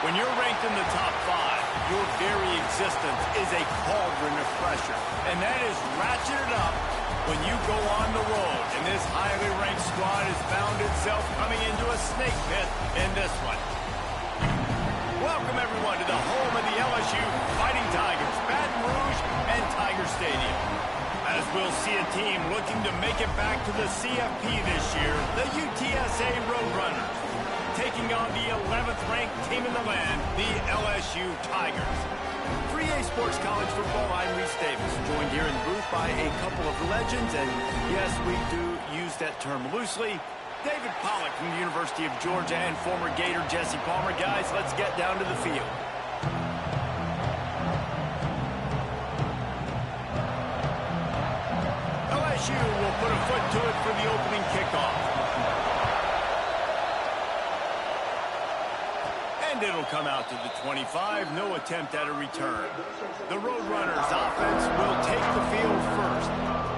When you're ranked in the top 5, your very existence is a cauldron of pressure. And that is ratcheted up when you go on the road. And this highly ranked squad has found itself coming into a snake pit in this one. Welcome, everyone, to the home of the LSU Fighting Tigers, Baton Rouge and Tiger Stadium. As we'll see a team looking to make it back to the CFP this year, the UTSA Roadrunners, taking on the 11th ranked team in the land, the LSU Tigers. 3A Sports College Football, I'm Reese Davis, joined here in the booth by a couple of legends, and yes, we do use that term loosely. David Pollack from the University of Georgia and former Gator Jesse Palmer. Guys, let's get down to the field. LSU will put a foot to it for the opening kickoff. And it'll come out to the 25, no attempt at a return. The Roadrunners offense will take the field first.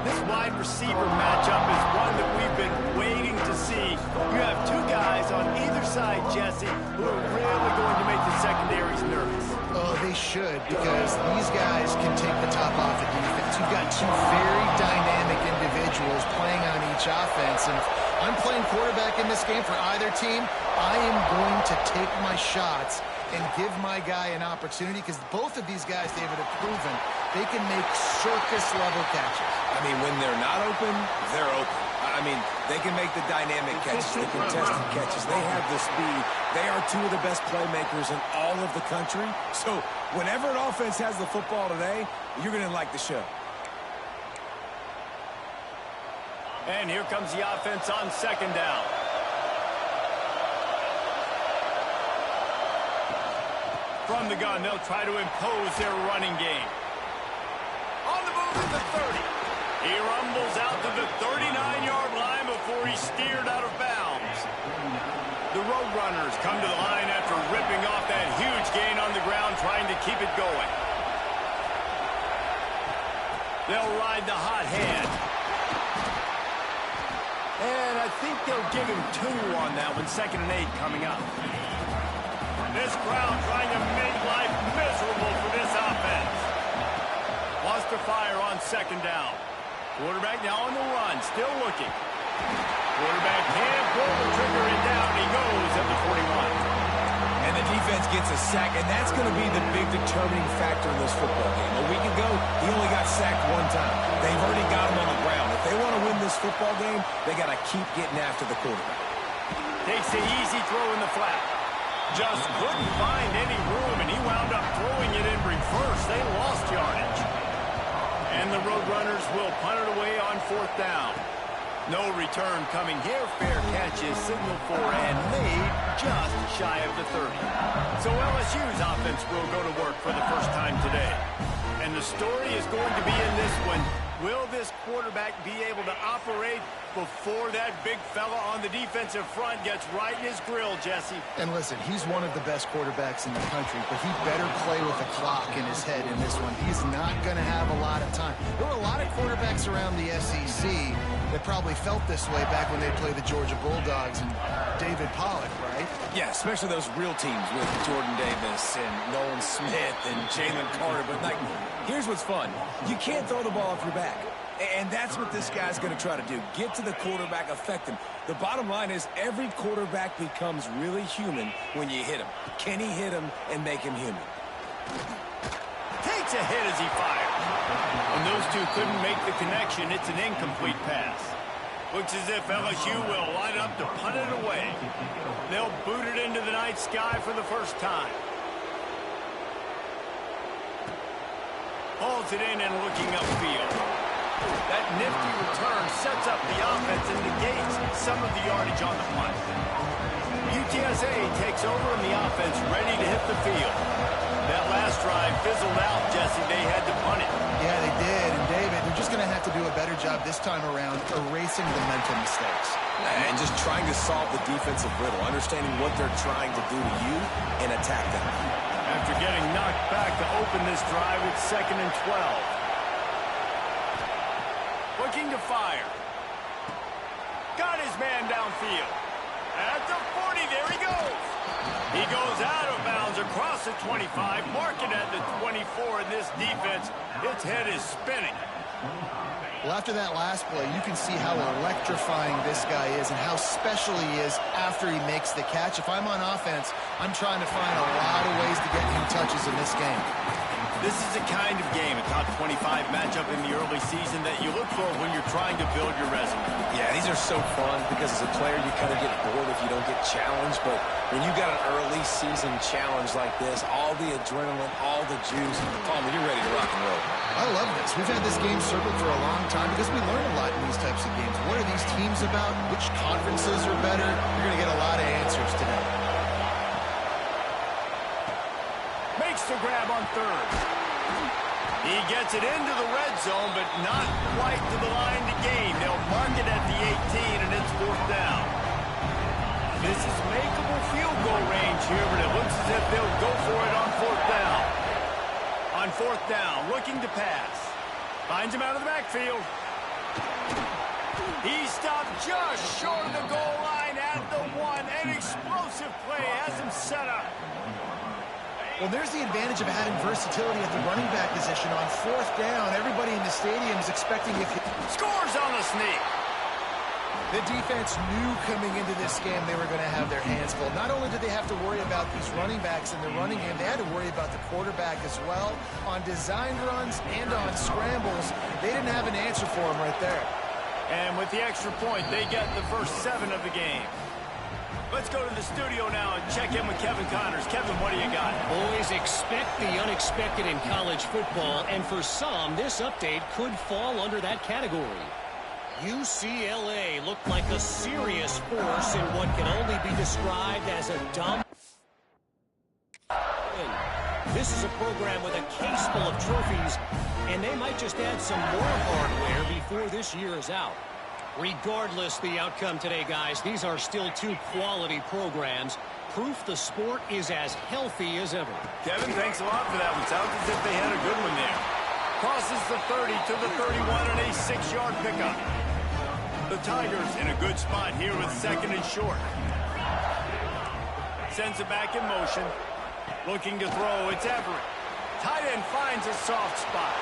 This wide receiver matchup is one that we've been waiting to see. You have two guys on either side, Jesse, who are really going to make the secondaries nervous. Oh, they should, because these guys can take the top off the defense. You've got two very dynamic individuals playing on each offense, and if I'm playing quarterback in this game for either team, I am going to take my shots and give my guy an opportunity, because both of these guys, David, have proven they can make circus-level catches. I mean, when they're not open, they're open. I mean, they can make the dynamic catches, the contested catches. They have the speed. They are two of the best playmakers in all of the country. So whenever an offense has the football today, you're going to like the show. And here comes the offense on second down. From the gun, they'll try to impose their running game. On the move at the 30. He rumbles out to the 39-yard line before he's steered out of bounds. The Roadrunners come to the line after ripping off that huge gain on the ground, trying to keep it going. They'll ride the hot hand. And I think they'll give him 2 on that one. 2nd and 8 coming up. This crowd trying to make life miserable for this offense. Wants to fire on 2nd down. Quarterback now on the run, still looking. Quarterback can't pull the trigger, and down he goes at the 41. And the defense gets a sack, and that's going to be the big determining factor in this football game. A week ago, he only got sacked 1 time. They've already got him on the ground. If they want to win this football game, they got to keep getting after the quarterback. Takes the easy throw in the flat. Just couldn't find any room, and he wound up throwing it in reverse. They lost yardage. And the Roadrunners will punt it away on 4th down. No return coming here. Fair catch is signaled for and made just shy of the 30. So LSU's offense will go to work for the first time today. And the story is going to be in this one. Will this quarterback be able to operate before that big fella on the defensive front gets right in his grill, Jesse? And listen, he's one of the best quarterbacks in the country, but he better play with a clock in his head in this one. He's not going to have a lot of time. There were a lot of quarterbacks around the SEC that probably felt this way back when they played the Georgia Bulldogs and David Pollock, right? Yeah, especially those real teams with Jordan Davis and Nolan Smith and Jalen Carter. But, like, here's what's fun. You can't throw the ball off your back. And that's what this guy's going to try to do. Get to the quarterback, affect him. The bottom line is every quarterback becomes really human when you hit him. Can he hit him and make him human? Takes a hit as he fires. And those two couldn't make the connection. It's an incomplete pass. Looks as if LSU will line up to punt it away. They'll boot it into the night sky for the first time. Hauls it in and looking upfield. That nifty return sets up the offense and negates some of the yardage on the punt. UTSA takes over in the offense, ready to hit the field. That last drive fizzled out, Jesse. They had to punt it. Yeah, they did. And David, they're just going to have to do a better job this time around erasing the mental mistakes. And just trying to solve the defensive riddle, understanding what they're trying to do to you and attack them. After getting knocked back to open this drive, it's 2nd and 12. Looking to fire. Got his man downfield. At the 40, there he goes. He goes out of bounds across the 25, marking at the 24 in this defense. Its head is spinning. Well, after that last play, you can see how electrifying this guy is and how special he is after he makes the catch. If I'm on offense, I'm trying to find a lot of ways to get him touches in this game. This is the kind of game, a top 25 matchup in the early season that you look for when you're trying to build your resume. Yeah, these are so fun because as a player you kind of get bored if you don't get challenged. But when you got an early season challenge like this, all the adrenaline, all the juice, Palmer, you're ready to rock and roll. I love this. We've had this game circled for a long time because we learn a lot in these types of games. What are these teams about? Which conferences are better? You're going to get a lot of answers today. Makes the grab on 3rd. He gets it into the red zone, but not quite to the line to gain. They'll mark it at the 18, and it's 4th down. This is makeable field goal range here, but it looks as if they'll go for it on 4th down. On 4th down, looking to pass. Finds him out of the backfield. He stopped just short of the goal line at the 1. An explosive play has him set up. Well, there's the advantage of having versatility at the running back position. On 4th down, everybody in the stadium is expecting if he scores on the sneak. The defense knew coming into this game they were going to have their hands full. Not only did they have to worry about these running backs in the running game, they had to worry about the quarterback as well. On designed runs and on scrambles, they didn't have an answer for him right there. And with the extra point, they get the first 7 of the game. Let's go to the studio now and check in with Kevin Connors. Kevin, what do you got? Boys, expect the unexpected in college football, and for some, this update could fall under that category. UCLA looked like a serious force in what can only be described as a dumb. This is a program with a case full of trophies, and they might just add some more hardware before this year is out. Regardless the outcome today, guys, these are still 2 quality programs. Proof the sport is as healthy as ever. Kevin, thanks a lot for that one. Sounds as if they had a good one there. Crosses the 30 to the 31 and a 6-yard pickup. The Tigers in a good spot here with 2nd and short. Sends it back in motion. Looking to throw, it's Everett. Tight end finds a soft spot.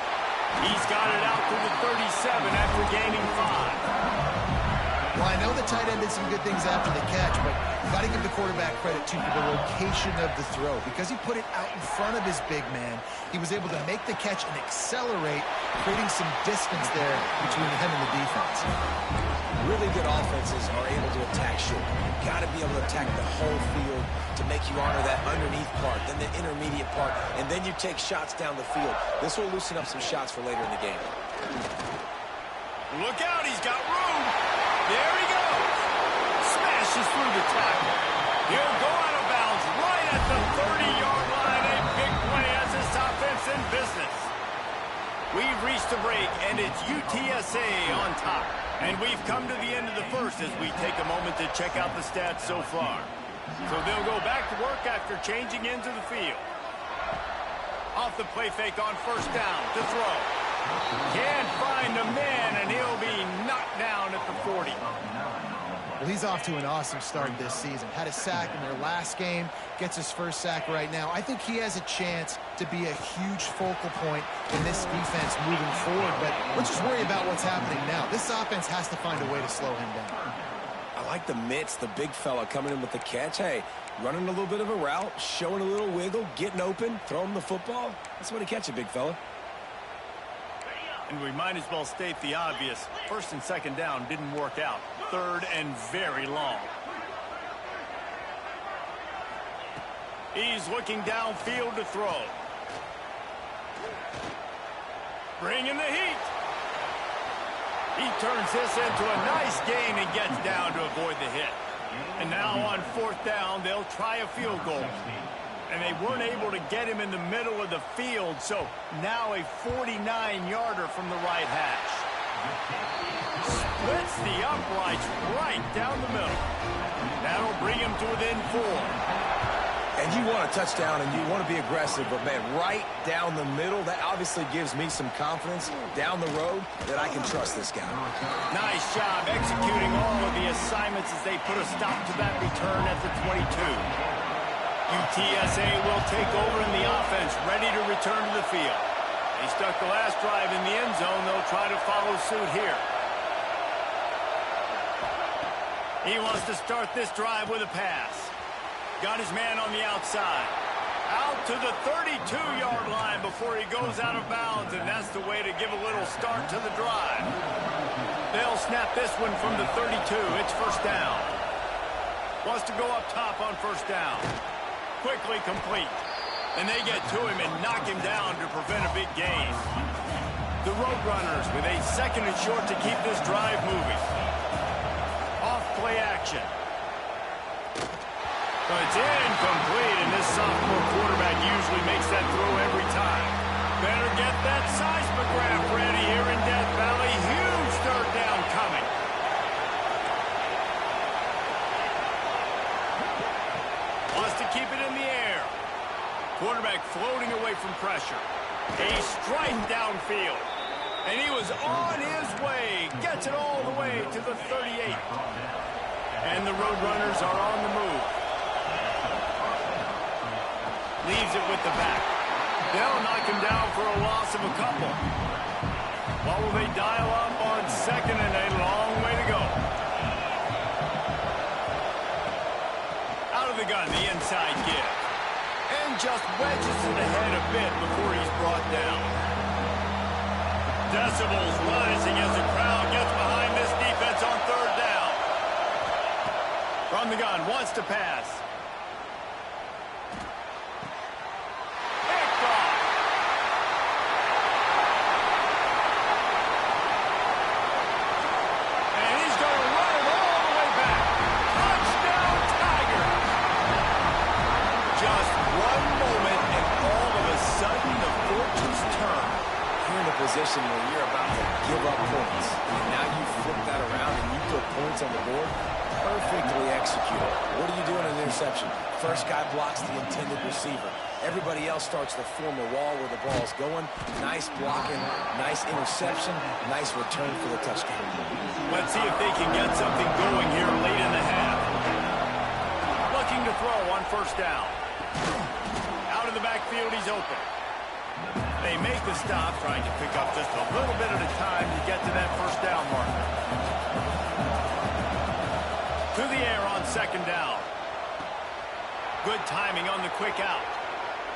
He's got it out to the 37 after gaining 5. Well, I know the tight end did some good things after the catch, but you got to give the quarterback credit, too, for the location of the throw. Because he put it out in front of his big man, he was able to make the catch and accelerate, creating some distance there between him and the defense. Really good offenses are able to attack short. You've got to be able to attack the whole field to make you honor that underneath part, then the intermediate part, and then you take shots down the field. This will loosen up some shots for later in the game. Look out, he's got room. There he goes. Smashes through the tackle. He'll go out of bounds right at the 30-yard line. A big play as this offense in business. We've reached the break, and it's UTSA on top. And we've come to the end of the first as we take a moment to check out the stats so far. So they'll go back to work after changing into the field. Off the play fake on first down to throw. Can't find the man, and he'll be knocked down at the 40. Well, he's off to an awesome start this season. Had a sack in their last game, gets his first sack right now. I think he has a chance to be a huge focal point in this defense moving forward, but let's just worry about what's happening now. This offense has to find a way to slow him down. I like the mitts, the big fella coming in with the catch. Hey, running a little bit of a route, showing a little wiggle, getting open, throwing the football. That's what he catch it, big fella. And we might as well state the obvious. First and second down didn't work out. Third and very long. He's looking downfield to throw. Bringing the heat. He turns this into a nice gain and gets down to avoid the hit. And now on fourth down, they'll try a field goal. And they weren't able to get him in the middle of the field, so now a 49-yarder from the right hash. Splits the uprights right down the middle. That'll bring him to within 4. And you want a touchdown and you want to be aggressive, but, man, right down the middle, that obviously gives me some confidence down the road that I can trust this guy. Nice job executing all of the assignments as they put a stop to that return at the 22. UTSA will take over in the offense, ready to return to the field. They stuck the last drive in the end zone. They'll try to follow suit here. He wants to start this drive with a pass. Got his man on the outside. Out to the 32-yard line before he goes out of bounds, and that's the way to give a little start to the drive. They'll snap this one from the 32. It's first down. Wants to go up top on first down. Quickly complete. And they get to him and knock him down to prevent a big gain. The Roadrunners with a second and short to keep this drive moving. Off play action. But it's incomplete, and this sophomore quarterback usually makes that throw every time. Better get that seismograph ready here in Death Valley. Huge third down coming. Wants to keep it in the air. Quarterback floating away from pressure. A strike downfield. And he was on his way. Gets it all the way to the 38. And the Roadrunners are on the move. Leaves it with the back. They'll knock him down for a loss of a couple. What will they dial up on second and a long way to go? Out of the gun, the inside give. And just wedges it ahead a bit before he's brought down. Decibels rising as the crowd gets behind this defense on third down. From the gun, wants to pass. Position where you're about to give up points. And now you flip that around and you put points on the board. Perfectly executed. What do you do in an interception? First guy blocks the intended receiver. Everybody else starts to form a wall where the ball's going. Nice blocking, nice interception, nice return for the touchdown. Let's see if they can get something going here late in the half. Looking to throw on first down. Out of the backfield, he's open. They make the stop, trying to pick up just a little bit at a time to get to that first down marker. To the air on second down. Good timing on the quick out.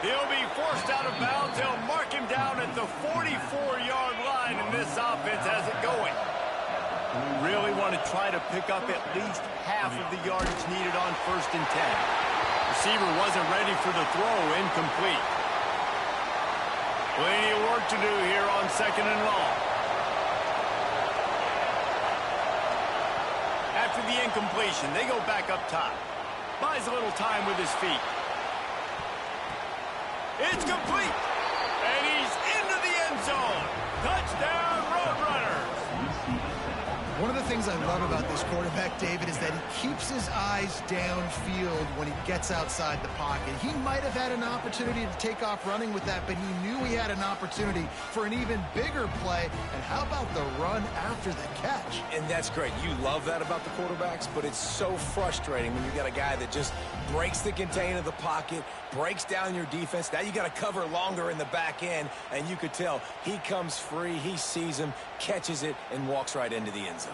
He'll be forced out of bounds. They'll mark him down at the 44-yard line, and this offense has it going. Really want to try to pick up at least half of the yardage needed on first and 10. Receiver wasn't ready for the throw, incomplete. Plenty of work to do here on second and long. after the incompletion. They go back up top. Buys a little time with his feet. It's complete. And he's into the end zone. Touchdown, Roadrunners. One of the things I love about this quarterback, David, is that he keeps his eyes downfield when he gets outside the pocket. He might have had an opportunity to take off running with that, but he knew he had an opportunity for an even bigger play. And how about the run after the catch? And that's great. You love that about the quarterbacks, but it's so frustrating when you got a guy that just breaks the contain of the pocket, breaks down your defense. Now you got to cover longer in the back end, and you could tell he comes free, he sees him, catches it, and walks right into the end zone.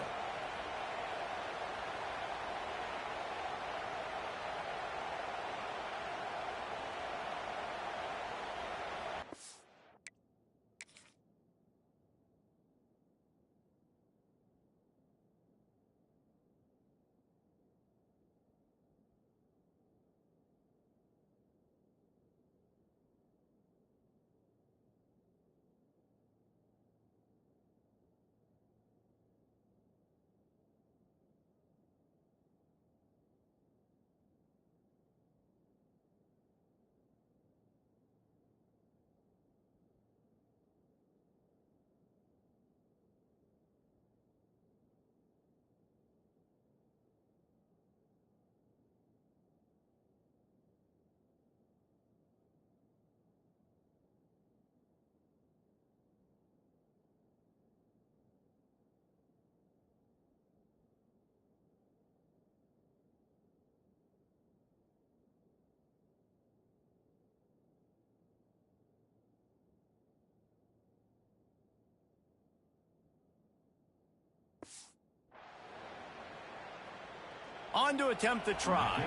On to attempt the try.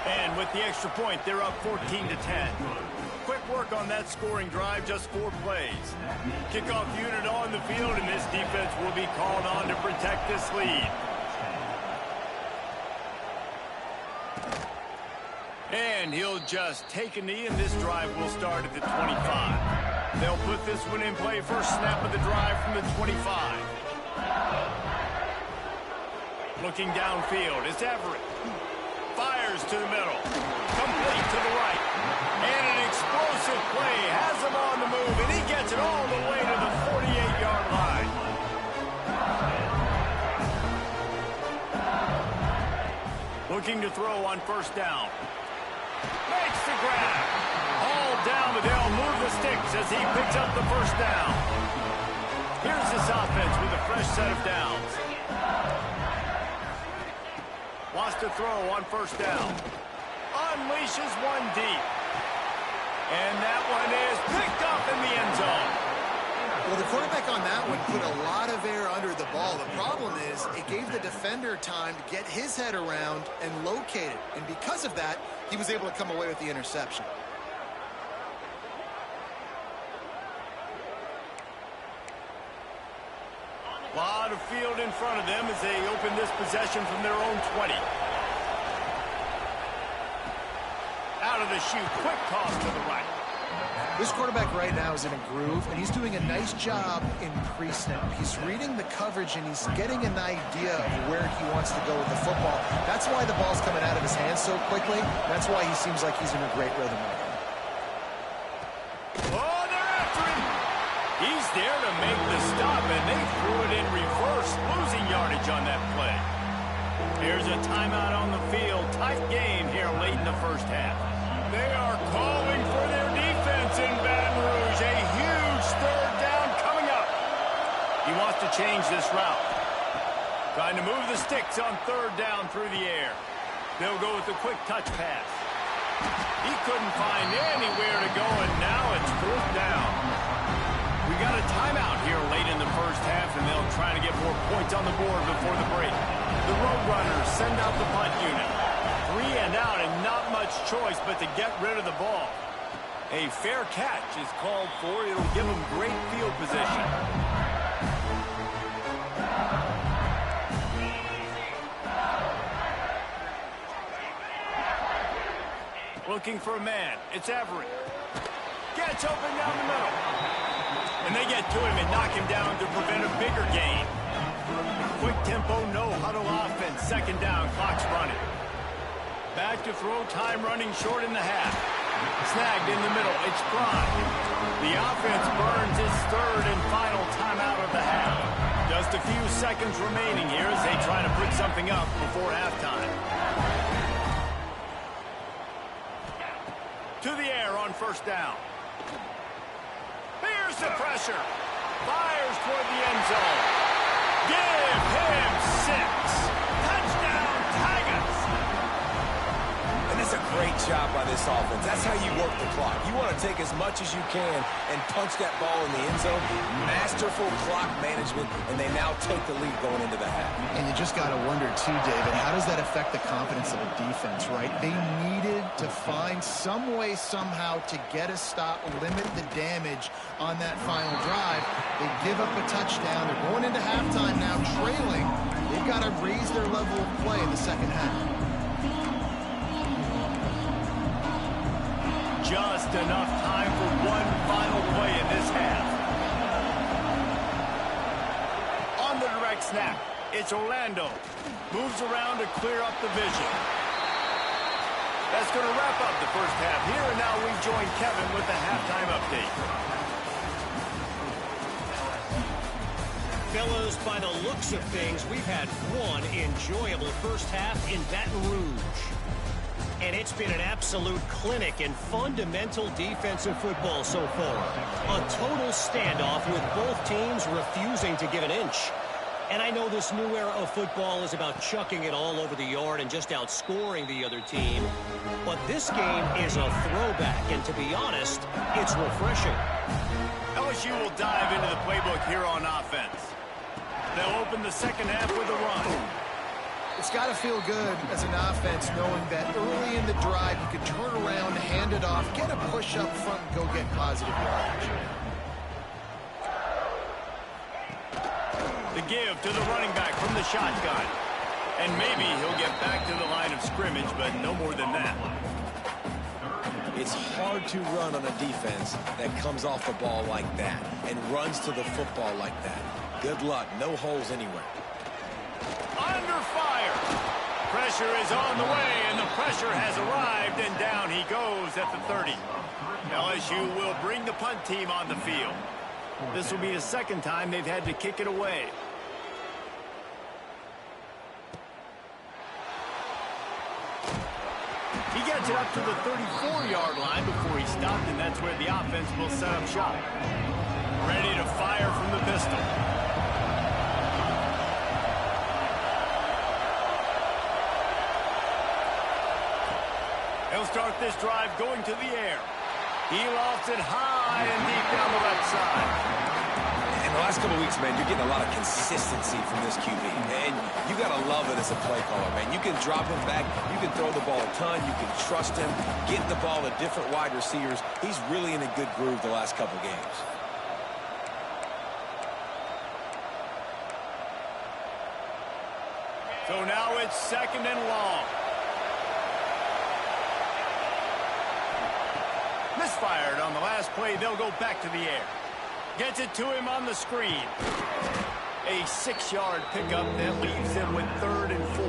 And with the extra point, they're up 14-10. Quick work on that scoring drive, just 4 plays. Kickoff unit on the field, and this defense will be called on to protect this lead. And he'll just take a knee, and this drive will start at the 25. They'll put this one in play first snap of the drive from the 25. Looking downfield, it's Everett. Fires to the middle. Complete to the right. And an explosive play has him on the move, and he gets it all the way to the 48-yard line. Looking to throw on first down. Makes the grab. All down, but they'll move the sticks as he picks up the first down. Here's this offense with a fresh set of downs. Wants to throw on first down. Unleashes one deep. And that one is picked up in the end zone. Well, the quarterback on that one put a lot of air under the ball. The problem is it gave the defender time to get his head around and locate it. And because of that, he was able to come away with the interception. A lot of field in front of them as they open this possession from their own 20. Out of the chute, quick toss to the right. This quarterback right now is in a groove, and he's doing a nice job in pre-snap. He's reading the coverage, and he's getting an idea of where he wants to go with the football. That's why the ball's coming out of his hands so quickly. That's why he seems like he's in a great rhythm right now. Oh, they're after him. He's there to make the stop, and they threw it in reverse, losing yardage on that play. Here's a timeout on the field. Tight game here late in the first half. They are calling for their defense in Baton Rouge. A huge third down coming up. He wants to change this route. Trying to move the sticks on third down through the air. They'll go with a quick touch pass. He couldn't find anywhere to go, and now it's fourth down. We got a timeout here late in the first half, and they'll try to get more points on the board before the break. The Roadrunners send out the punt unit. 3 and out, and not much choice but to get rid of the ball. A fair catch is called for. It'll give them great field position. Looking for a man. It's Everett. Gets open down the middle. And they get to him and knock him down to prevent a bigger gain. up-tempo, no-huddle offense. Second down, clock's running. Back to throw, time running short in the half. Snagged in the middle, it's Prime. The offense burns its third and final timeout of the half. Just a few seconds remaining here as they try to put something up before halftime. To the air on first down. Here's the pressure. Fires toward the end zone. Give him 6. Touchdown, Tigers. And that's a great job by this offense. That's how you work the clock. You want to take as much as you can and punch that ball in the end zone. Masterful clock management, and they now take the lead going into the half. And you just got to wonder, too, David, how does that affect the confidence of a defense, right? They needed to find some way, somehow, to get a stop, limit the damage on that final drive. They give up a touchdown. They're going into halftime now, trailing. They've got to raise their level of play in the second half. Just enough time for one final play in this half. On the direct snap, it's Orlando. Moves around to clear up the vision. That's going to wrap up the first half here, and now we join Kevin with the halftime update. Fellows, by the looks of things, we've had one enjoyable first half in Baton Rouge. And it's been an absolute clinic in fundamental defensive football so far. A total standoff with both teams refusing to give an inch. And I know this new era of football is about chucking it all over the yard and just outscoring the other team. But this game is a throwback, and to be honest, it's refreshing. LSU will dive into the playbook here on offense. They'll open the second half with a run. It's got to feel good as an offense knowing that early in the drive you can turn around, hand it off, get a push up front, and go get positive yardage. The give to the running back from the shotgun. And maybe he'll get back to the line of scrimmage, but no more than that. It's hard to run on a defense that comes off the ball like that and runs to the football like that. Good luck. No holes anywhere. Under fire. Pressure is on the way, and the pressure has arrived, and down he goes at the 30. LSU will bring the punt team on the field. This will be the second time they've had to kick it away. He gets it up to the 34-yard line before he stopped, and that's where the offense will set up shop. Ready to fire from the pistol. He'll start this drive going to the air. He lofts it high and deep down the left side. In the last couple of weeks, man, you're getting a lot of consistency from this QB. And you got to love it as a play caller, man. You can drop him back. You can throw the ball a ton. You can trust him. Get the ball to different wide receivers. He's really in a good groove the last couple games. So now it's second and long. Misfired on the last play. They'll go back to the air. Gets it to him on the screen. A 6-yard pickup that leaves them with 3rd and 4.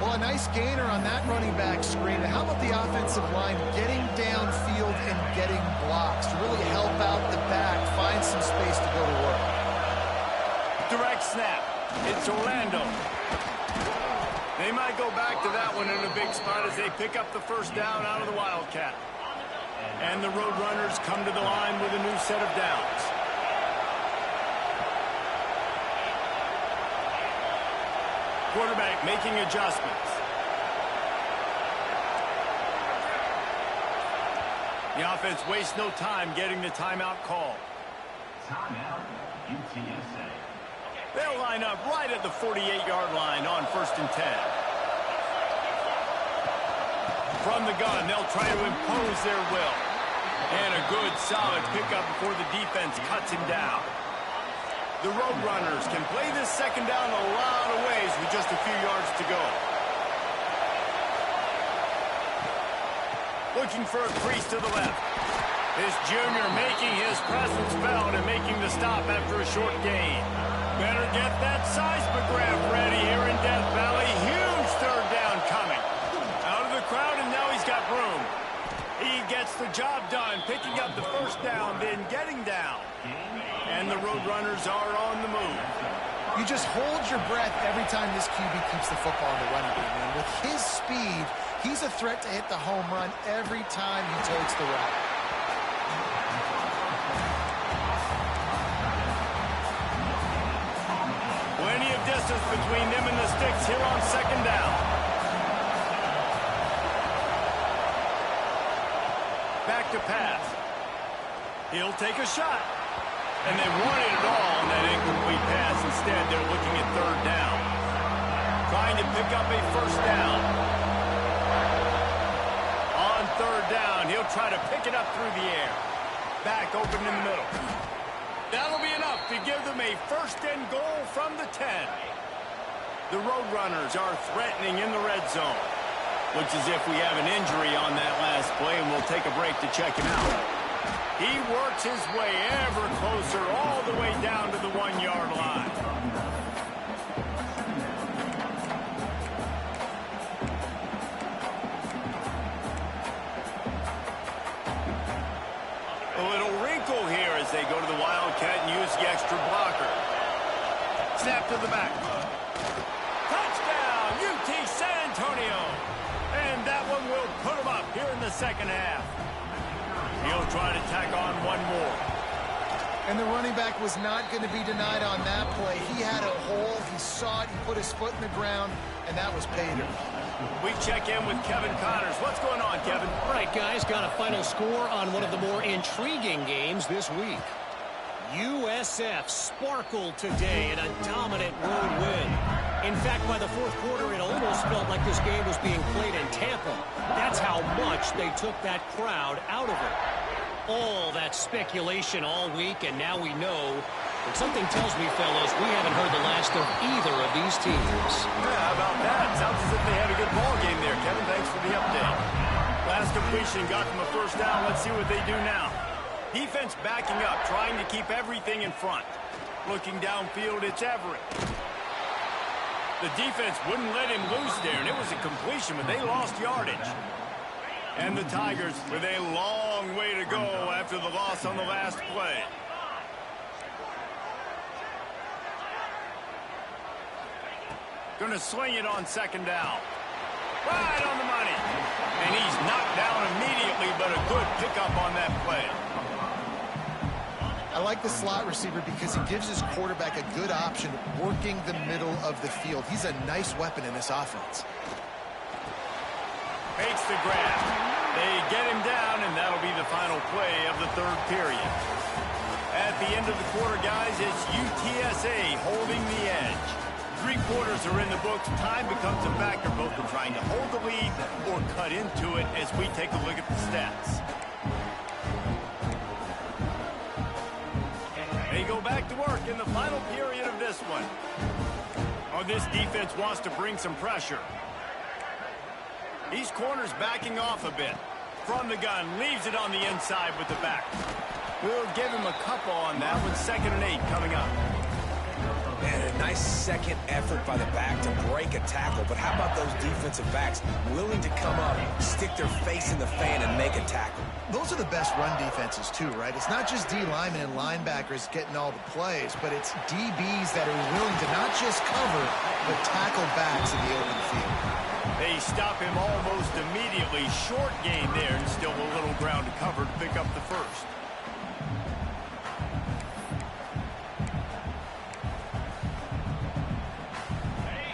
Well, a nice gainer on that running back screen. How about the offensive line getting downfield and getting blocks to really help out the back, find some space to go to work? Direct snap. It's Orlando. They might go back to that one in a big spot as they pick up the first down out of the Wildcat. And the Roadrunners come to the line with a new set of downs. Quarterback making adjustments. The offense wastes no time getting the timeout call. Timeout, UTSA. They'll line up right at the 48-yard line on 1st and 10. From the gun, they'll try to impose their will. And a good, solid pickup before the defense cuts him down. The Roadrunners can play this second down a lot of ways with just a few yards to go. Looking for a crease to the left. This junior making his presence felt and making the stop after a short gain. Better get that seismograph ready here in Death Valley. Huge third down coming. Out of the crowd, and now he's got room. He gets the job done, picking up the first down, then getting down. And the Roadrunners are on the move. You just hold your breath every time this QB keeps the football in the running game, man. With his speed, he's a threat to hit the home run every time he totes the route. Plenty of distance between them and the sticks here on second down. Back to pass. He'll take a shot. And they wanted it all on that incomplete pass. Instead, they're looking at third down. Trying to pick up a first down. On third down, he'll try to pick it up through the air. Back open in the middle. That'll be enough to give them a first and goal from the 10. The Roadrunners are threatening in the red zone. Looks as if we have an injury on that last play, and we'll take a break to check him out. He works his way ever closer all the way down to the 1-yard line. A little wrinkle here as they go to the Wildcat and use the extra blocker. Snap to the back. Touchdown, UT San Antonio. And that one will put them up here in the second half. He'll try to tack on one more. And the running back was not going to be denied on that play. He had a hole, he saw it, he put his foot in the ground, and that was pay dirt. We check in with Kevin Connors. What's going on, Kevin? All right, guys, got a final score on one of the more intriguing games this week. USF sparkled today in a dominant road win. In fact, by the fourth quarter, it almost felt like this game was being played in Tampa. That's how much they took that crowd out of it. All that speculation all week, and now we know. But something tells me, fellas, we haven't heard the last of either of these teams. Yeah, how about that? Sounds as if they had a good ball game there, Kevin. Thanks for the update. Last completion got them a first down. Let's see what they do now. Defense backing up, trying to keep everything in front. Looking downfield, it's Everett. The defense wouldn't let him loose there, and it was a completion, but they lost yardage. And the Tigers with a long way to go after the loss on the last play. Going to sling it on second down. Right on the money. And he's knocked down immediately, but a good pickup on that play. I like the slot receiver because he gives his quarterback a good option working the middle of the field. He's a nice weapon in this offense. Makes the grab. They get him down, and that'll be the final play of the third period. At the end of the quarter, guys, it's UTSA holding the edge. 3 quarters are in the books. Time becomes a factor, both in trying to hold the lead or cut into it as we take a look at the stats. They go back to work in the final period of this one. Oh, this defense wants to bring some pressure. These corners backing off a bit. From the gun, leaves it on the inside with the back. We'll give him a couple on that with 2nd and 8 coming up. And a nice second effort by the back to break a tackle. But how about those defensive backs willing to come up, stick their face in the fan, and make a tackle? Those are the best run defenses, too, right? It's not just D linemen and linebackers getting all the plays, but it's DBs that are willing to not just cover, but tackle backs in the open field. They stop him almost immediately. Short gain there, and still a little ground to cover to pick up the first.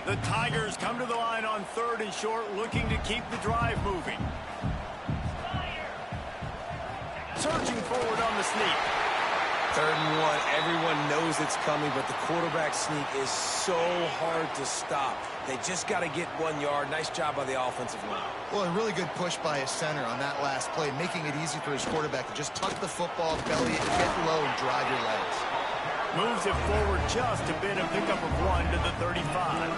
The Tigers come to the line on 3rd and short, looking to keep the drive moving. Surging forward on the sneak. 3rd and 1. Everyone knows it's coming, but the quarterback sneak is so hard to stop. They just got to get 1 yard. Nice job by the offensive line. Well, a really good push by his center on that last play, making it easy for his quarterback to just tuck the football, belly it, get low, and drive your legs. Moves it forward just a bit and pick up of 1 to the 35.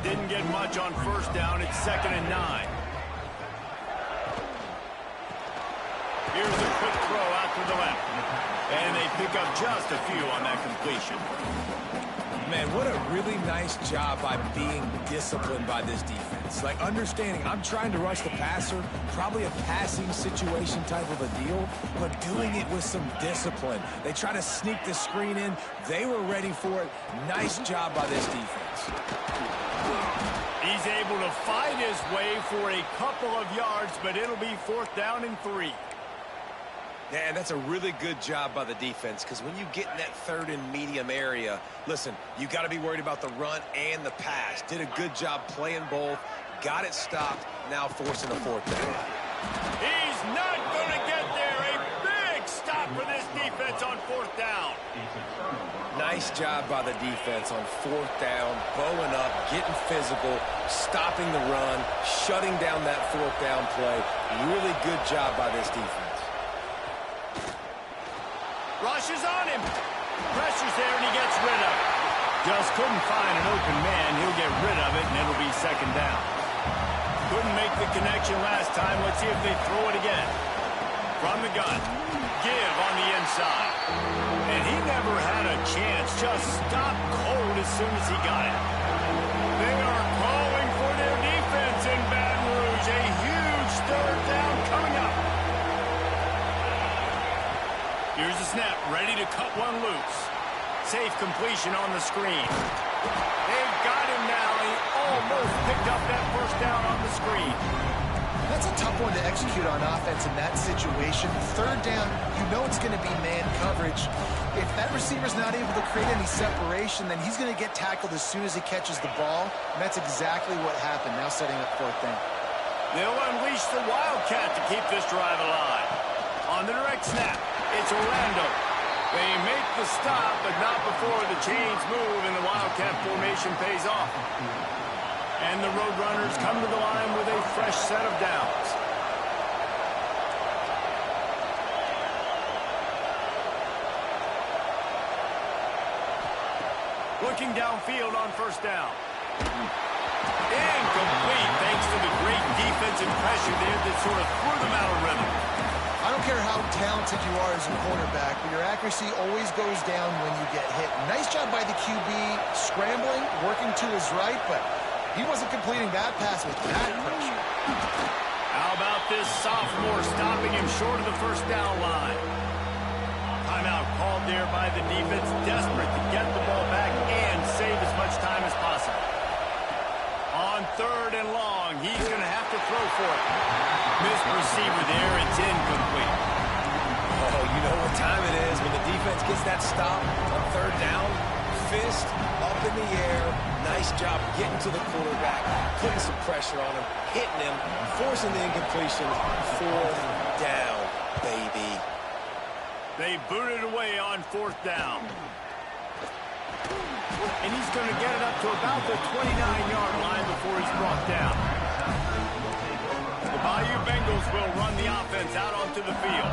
Didn't get much on first down. It's 2nd and 9. Here's the quick throw out to the left. And they pick up just a few on that completion. Man, what a really nice job by being disciplined by this defense. Like, understanding I'm trying to rush the passer, probably a passing situation type of a deal, but doing it with some discipline. They try to sneak the screen in. They were ready for it. Nice job by this defense. He's able to fight his way for a couple of yards, but it'll be 4th down and 3. Yeah, and that's a really good job by the defense, because when you get in that 3rd and medium area, listen, you got to be worried about the run and the pass. Did a good job playing both, got it stopped, now forcing a 4th down. He's not going to get there. A big stop for this defense on 4th down. Nice job by the defense on 4th down, bowing up, getting physical, stopping the run, shutting down that 4th down play. Really good job by this defense. Rushes on him. Pressure's there, and he gets rid of it. Just couldn't find an open man. He'll get rid of it, and it'll be 2nd down. Couldn't make the connection last time. Let's see if they throw it again. From the gun. Give on the inside. And he never had a chance. Just stopped cold as soon as he got it. They are calling for their defense in Baton Rouge. A huge 3rd down coming up. Here's the snap, ready to cut one loose. Safe completion on the screen. They've got him now. He almost picked up that 1st down on the screen. That's a tough one to execute on offense in that situation. 3rd down, you know it's going to be man coverage. If that receiver's not able to create any separation, then he's going to get tackled as soon as he catches the ball. And that's exactly what happened, now setting up 4th down. They'll unleash the Wildcat to keep this drive alive. On the direct snap, it's Orlando. They make the stop, but not before the chains move and the Wildcat formation pays off. And the Roadrunners come to the line with a fresh set of downs. Looking downfield on 1st down. Incomplete thanks to the great defensive pressure there that sort of threw them out of rhythm. I don't care how talented you are as a quarterback, but your accuracy always goes down when you get hit. Nice job by the QB scrambling, working to his right, but he wasn't completing that pass with that pressure. How about this sophomore stopping him short of the 1st down line? Timeout called there by the defense, desperate to get the ball back and save as much time as possible. On 3rd and long, he's going to have to throw for it. Missed receiver there, it's incomplete. Oh, you know what time it is when the defense gets that stop on 3rd down. Fist up in the air. Nice job getting to the quarterback, putting some pressure on him, hitting him, forcing the incompletion. 4th down, baby. They booted away on 4th down. And he's going to get it up to about the 29-yard line before he's brought down. The Bayou Bengals will run the offense out onto the field.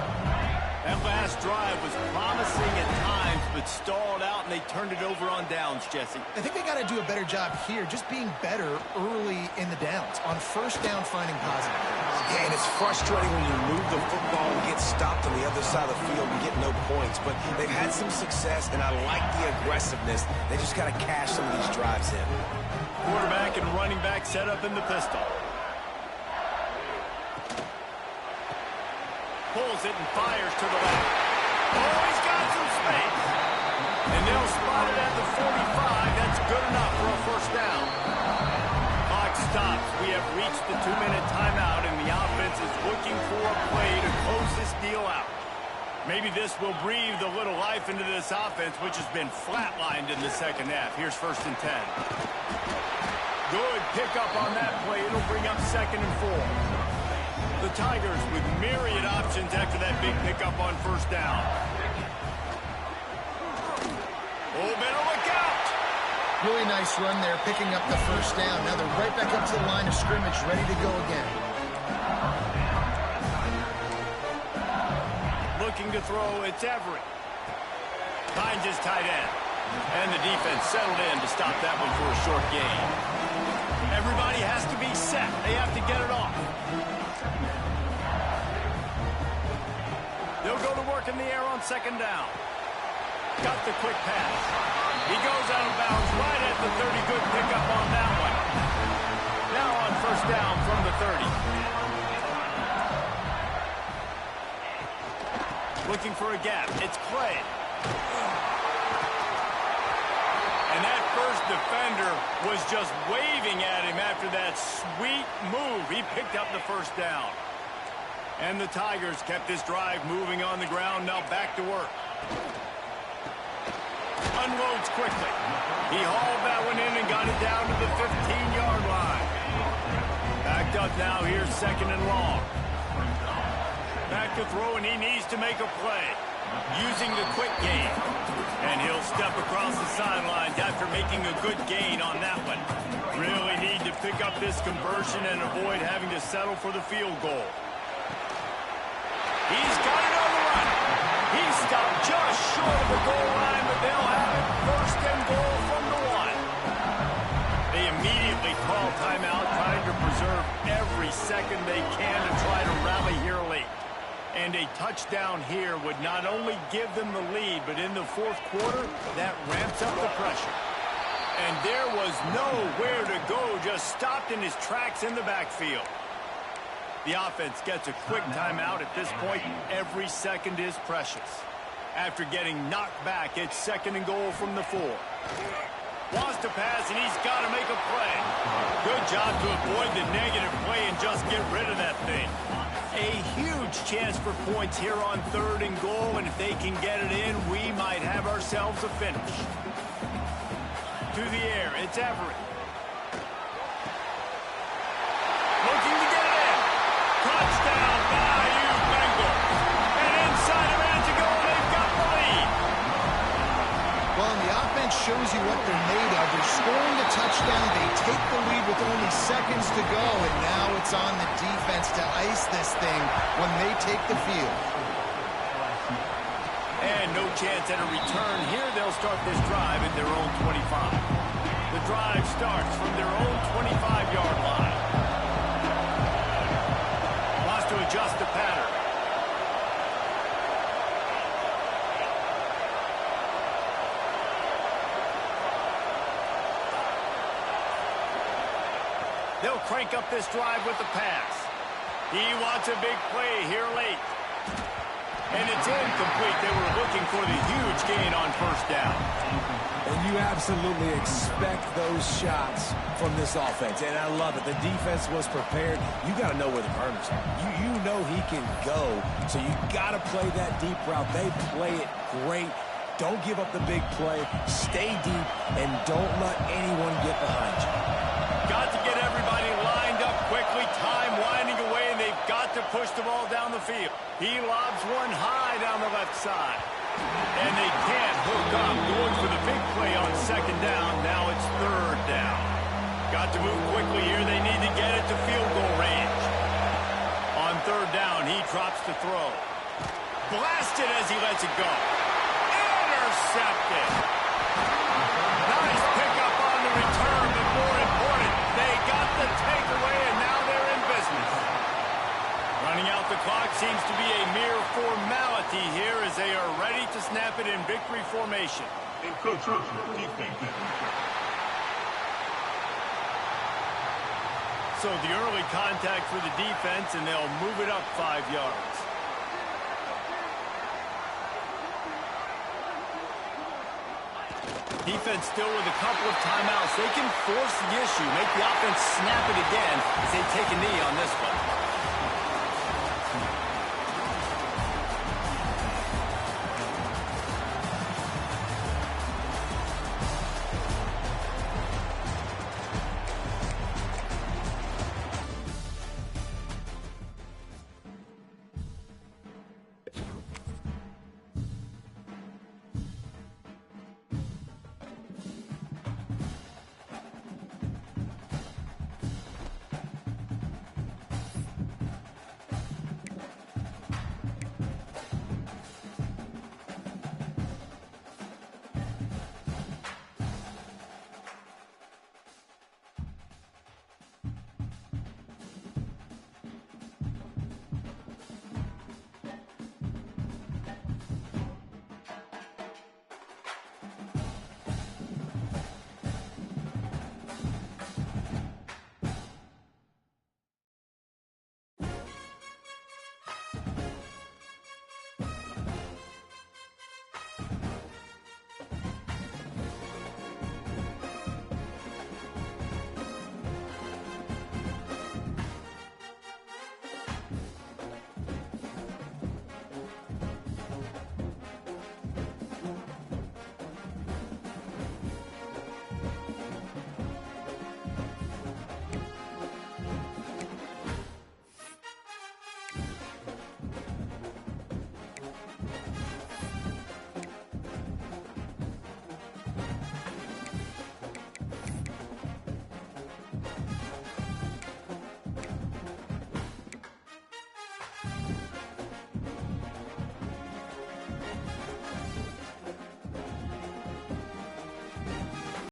That last drive was promising at times, but stalled out, and they turned it over on downs, Jesse. I think they got to do a better job here, just being better early in the downs. On 1st down, finding positive plays. Yeah, and it's frustrating when you move the football and get stopped on the other side of the field and get no points. But they've had some success, and I like the aggressiveness. They just got to cash some of these drives in. Quarterback and running back set up in the pistol. Pulls it and fires to the left. Oh, he's got some space. And they'll spot it at the 45. That's good enough for a 1st down. Clock stops. We have reached the 2-minute timeout, and the offense is looking for a play to close this deal out. Maybe this will breathe a little life into this offense, which has been flatlined in the 2nd half. Here's 1st and 10. Good pickup on that play. It'll bring up 2nd and 4. The Tigers with myriad options after that big pickup on 1st down. Oh, better look out! Really nice run there, picking up the 1st down. Now they're right back up to the line of scrimmage, ready to go again. Looking to throw, it's Everett. Finds his tight end. And the defense settled in to stop that one for a short gain. Everybody has to be set. They have to get it off. mark in the air on second down. Got the quick pass. He goes out of bounds right at the 30. Good pickup on that one. Now on first down from the 30. Looking for a gap. It's Clay. And that first defender was just waving at him after that sweet move. He picked up the first down. And the Tigers kept this drive moving on the ground. Now back to work. Unloads quickly. He hauled that one in and got it down to the 15-yard line. Backed up now here, second and long. Back to throw, and he needs to make a play. Using the quick game. And he'll step across the sidelines after making a good gain on that one. Really need to pick up this conversion and avoid having to settle for the field goal. He's got it on the run. He stopped just short of the goal line, but they'll have it first and goal from the 1. They immediately call timeout, trying to preserve every second they can to try to rally here late. And a touchdown here would not only give them the lead, but in the fourth quarter, that ramps up the pressure. And there was nowhere to go, just stopped in his tracks in the backfield. The offense gets a quick timeout. At this point, every second is precious. After getting knocked back, it's second and goal from the 4. Wants to pass, and he's got to make a play. Good job to avoid the negative play and just get rid of that thing. A huge chance for points here on third and goal, and if they can get it in, we might have ourselves a finish. To the air, it's Everett. Looking to get it in. Touchdown, Bayou Bengals. And inside a minute to go, they've got the lead. Well, and the offense shows you what they're made of. They're scoring the touchdown. They take the lead with only seconds to go, and now it's on the defense to ice this thing when they take the field. And no chance at a return here. They'll start this drive at their own 25. The drive starts from their own 25-yard line. Wants to adjust the pattern. They'll crank up this drive with the pass. He wants a big play here late. And it's incomplete. They were looking for the huge gain on first down. And you absolutely expect those shots from this offense. And I love it. The defense was prepared. You got to know where the burners are. You know he can go. So you got to play that deep route. They play it great. Don't give up the big play. Stay deep. And don't let anyone get behind you. Got to get everybody lined up quickly. Time winding away, and they've got to push the ball down the field. He lobs one high down the left side. And they can't hook up. Going for the big play on second down. Now it's third down. Got to move quickly here. They need to get it to field goal range. On third down, he drops to throw. Blasted as he lets it go. Intercepted. Nice pickup on the return, but more important, they got the takeaway, and now they're in business. Running out the clock seems to be a mere formality here as they are ready to snap it in victory formation. So the early contact for the defense, and they'll move it up 5 yards. Defense still with a couple of timeouts. They can force the issue, make the offense snap it again as they take a knee on this one.